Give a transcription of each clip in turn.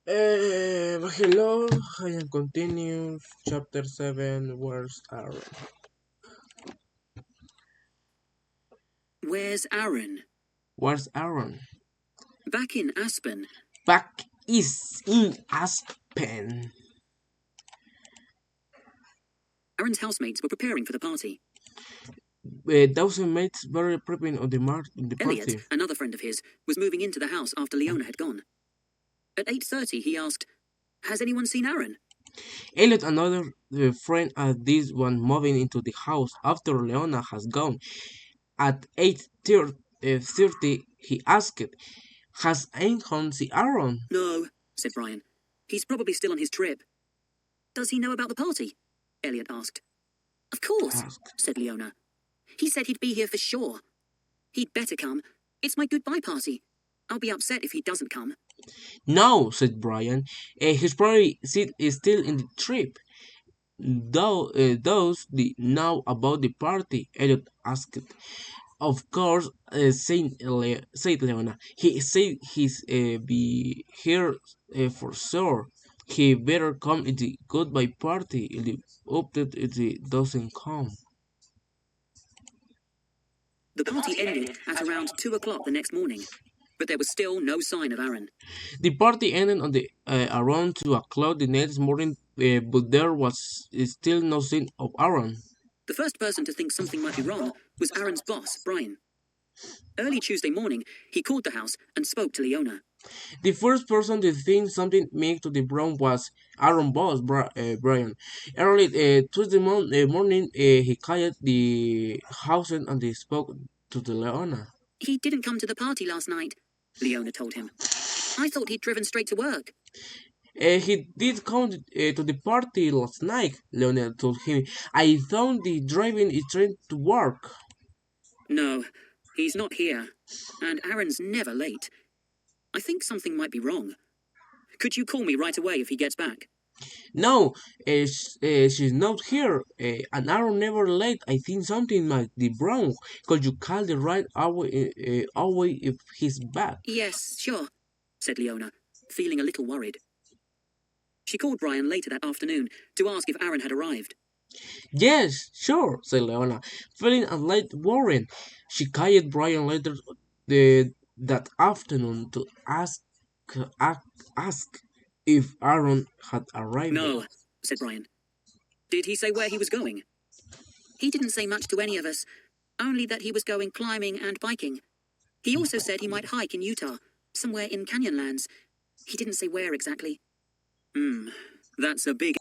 Hello, I am continue chapter 7. Where's Aaron? Where's Aaron? Back in Aspen. Back is in Aspen. Aaron's housemates were preparing for the party. Those mates were prepping on the Elliot, party. another friend of his, was moving into the house after Leona had gone. At 8:30, he asked, "Has anyone seen Aaron?" Elliot, another friend at this one, moving into the house after Leona has gone. At 8:30, he asked, "Has anyone seen Aaron?" "No," said Brian. "He's probably still on his trip." "Does he know about the party?" Elliot asked. "Of course," said Leona. "He said he'd be here for sure. He'd better come. It's my goodbye party. I'll be upset if he doesn't come." No, said Brian. He's probably still in the trip. Those know about the party? Elliot asked. Of course, said Leona. He said he's be here for sure. He better come to the goodbye party if the update if he doesn't come. The party ended at around 2 o'clock the next morning, but there was still no sign of Aaron. The party ended on the around 2 o'clock the next morning, but there was still no sign of Aaron. The first person to think something might be wrong was Aaron's boss, Brian. Early Tuesday morning, he called the house and spoke to Leona. The first person to think something made to the brown was Aaron boss, Brian. Early Tuesday morning, he called the house and he spoke to the Leona. "He didn't come to the party last night," Leona told him. "I thought he'd driven straight to work." He did come to the party last night, Leona told him. I thought the driving is train to work. "No, he's not here. And Aaron's never late. I think something might be wrong. Could you call me right away if he gets back?" No, she's not here. And Aaron never late. I think something might be wrong. Could you call the right away if he's back? "Yes, sure," said Leona, feeling a little worried. She called Brian later that afternoon to ask if Aaron had arrived. Yes, sure, said Leona, feeling a little worried. She called Brian later that afternoon to ask if Aaron had arrived. "No," said Brian. "Did he say where he was going?" "He didn't say much to any of us, only that he was going climbing and biking. He also said he might hike in Utah, somewhere in Canyonlands. He didn't say where exactly." That's a big..."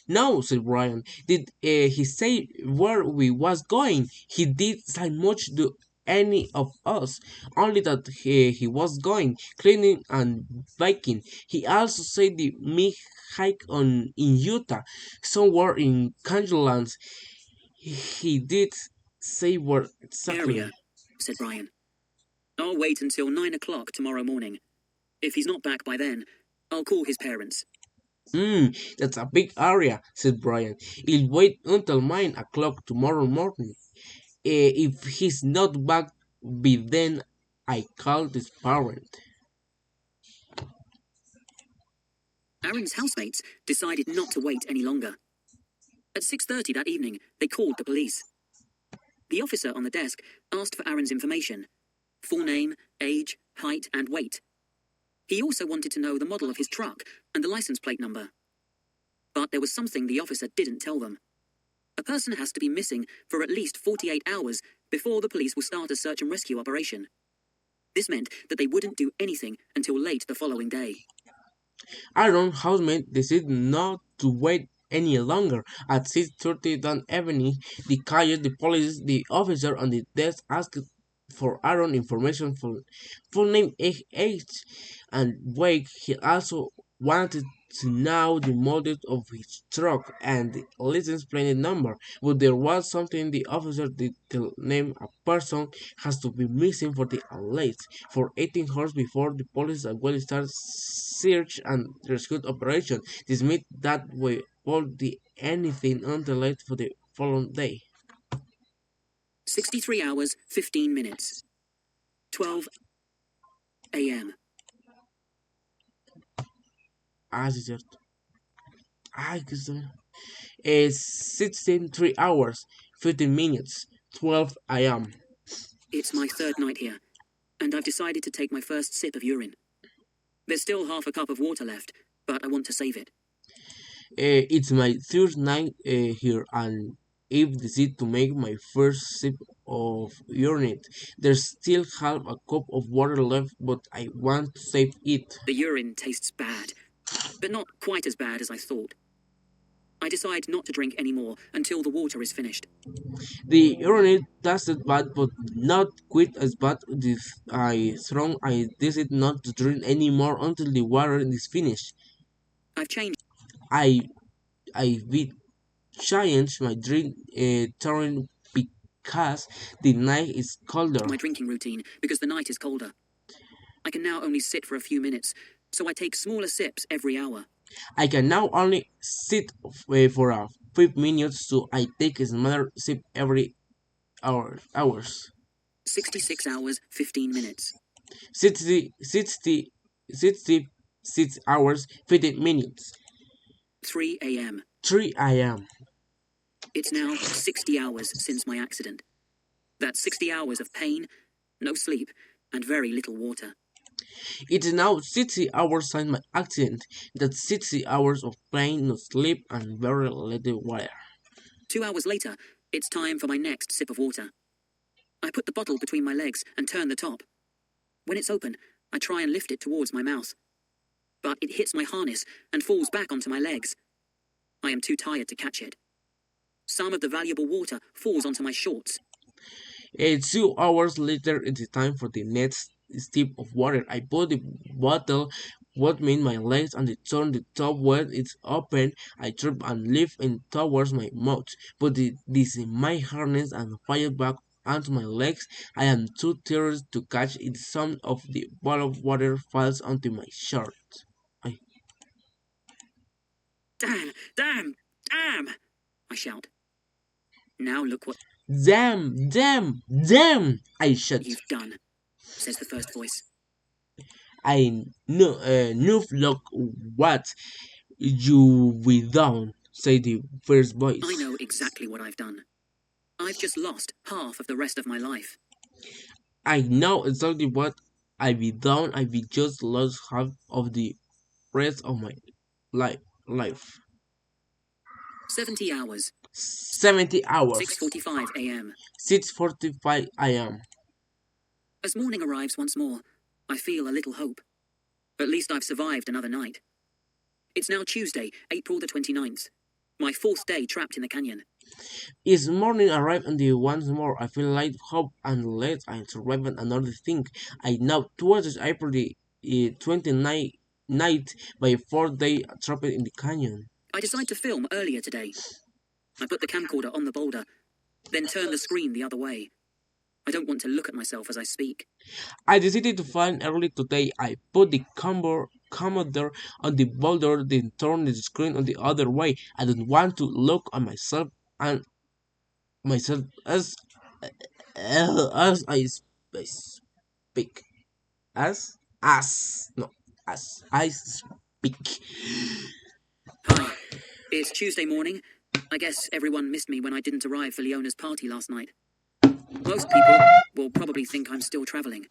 No, said Brian. Did he say where we was going? He did say much to any of us, only that he was going cleaning and biking. He also said the me hike in Utah, somewhere in Canyonlands. He did say where exactly. "Area," said Brian. "I'll wait until 9 o'clock tomorrow morning. If he's not back by then, I'll call his parents." That's a big area, said Brian. He'll wait until 9 o'clock tomorrow morning. If he's not back by then, I call his parent. Aaron's housemates decided not to wait any longer. At 6:30 that evening, they called the police. The officer on the desk asked for Aaron's information: full name, age, height, and weight. He also wanted to know the model of his truck and the license plate number. But there was something the officer didn't tell them. A person has to be missing for at least 48 hours before the police will start a search and rescue operation. This meant that they wouldn't do anything until late the following day. Aaron's housemate decided not to wait any longer. At 6:30 that evening, they called the police. The officer on the desk asked for Aaron information for full name, age, and weight. He also wanted to know the model of his truck and the license plate number, but there was something the officer did tell name a person has to be missing for the least for 18 hours before the police will start search and rescue operation. This meant that we won't do anything until late for the following day. 63 hours, 15 minutes. 12 a.m. Ah, sí, cierto. Ay, que estoy. 16, 3 hours, 15 minutes, 12 a.m. It's my third night here, and I've decided to take my first sip of urine. There's still half a cup of water left, but I want to save it. It's my third night here, and I've decided to make my first sip of urine. There's still half a cup of water left, but I want to save it. The urine tastes bad, but not quite as bad as I thought. I decide not to drink any more until the water is finished. The urine tasted bad, but not quite as bad. This I strong. I decided not to drink any more until the water is finished. I've changed I I will change my drink turn because the night is colder. my drinking routine because the night is colder. I can now only sit for a few minutes, so I take smaller sips every hour. I can now only sit for 5 minutes, so I take a smaller sip every hours. 66 hours, 15 minutes. 60, 60, 66 hours, 15 minutes. 3 a.m. 3 a.m. It's now 60 hours since my accident. That's 60 hours of pain, no sleep, and very little water. It is now 60 hours since my accident. That's 60 hours of pain, no sleep, and very little water. 2 hours later, it's time for my next sip of water. I put the bottle between my legs and turn the top. When it's open, I try and lift it towards my mouth. But it hits my harness and falls back onto my legs. I am too tired to catch it. Some of the valuable water falls onto my shorts. 2 hours later, it is time for the next sip of water. I put the bottle between my legs and turn the top when it's open. I trip and lift it towards my mouth. Put this in my harness and fire back onto my legs. I am too tired to catch it. Some of the bottle of water falls onto my shirt. I, Damn, damn, damn, I shout. Now look what damn, damn, damn! I shout. you've done, says the first voice. I know look what you we done, said the first voice. I know exactly what I've done. I've just lost half of the rest of my life. I know exactly what I be done. I be just lost half of the rest of my life. 70 hours, 70 hours. 6:45 a.m. 6:45 a.m. As morning arrives once more, I feel a little hope. At least I've survived another night. It's now Tuesday, April the 29th. My fourth day trapped in the canyon. As morning arrived and once more I feel like hope and let I survive another thing. I now towards April the 29th night by 4 day trapped in the canyon. I decide to film earlier today. I put the camcorder on the boulder, then turn the screen the other way. I don't want to look at myself as I speak. I decided to find early today. I put the commodore on the boulder, then turned the screen on the other way. I don't want to look at myself and myself as I speak. As no as I speak. Hi, it's Tuesday morning. I guess everyone missed me when I didn't arrive for Leona's party last night. Most people will probably think I'm still traveling.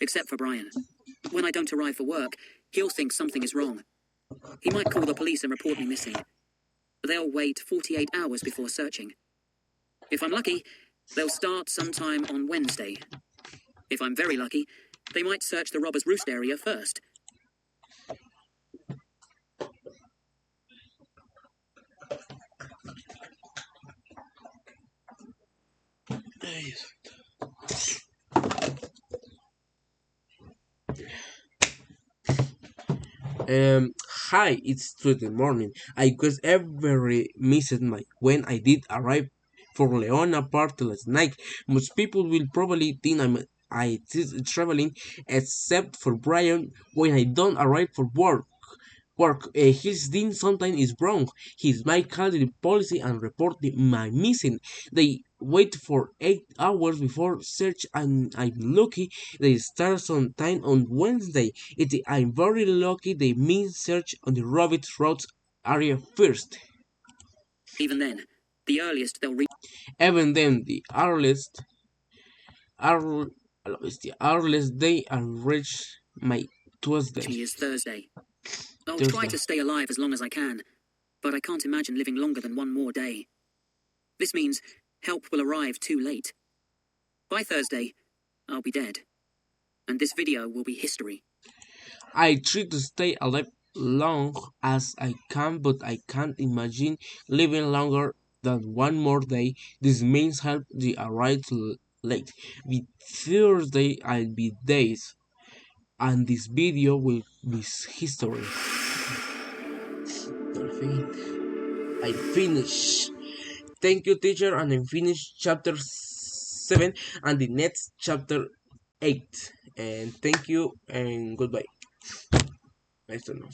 Except for Brian. When I don't arrive for work, he'll think something is wrong. He might call the police and report me missing. They'll wait 48 hours before searching. If I'm lucky, they'll start sometime on Wednesday. If I'm very lucky, they might search the Robber's Roost area first. Hi, it's Tuesday morning. I guess every missed my when I did arrive for Leona party last night. Most people will probably think I is traveling, except for Brian when I don't arrive for work. His thing sometimes is wrong. He might call the police and report my missing. They wait for 8 hours before search, and I'm lucky they start sometime on Wednesday. I'm very lucky they mean search on the Rabbit Roads area first. Even then, the earliest they'll reach Even then, earl- the earliest day I reach my Tuesday. me is Thursday. I'll try Thursday. to stay alive as long as I can, but I can't imagine living longer than one more day. This means help will arrive too late. By Thursday, I'll be dead, and this video will be history. I try to stay alive long as I can, but I can't imagine living longer than one more day. This means help the arrive too late. With Thursday I'll be days, and this video will be history. I finish. Thank you, teacher, and I finish chapter 7 and the next chapter 8. And thank you and goodbye. Nice to know.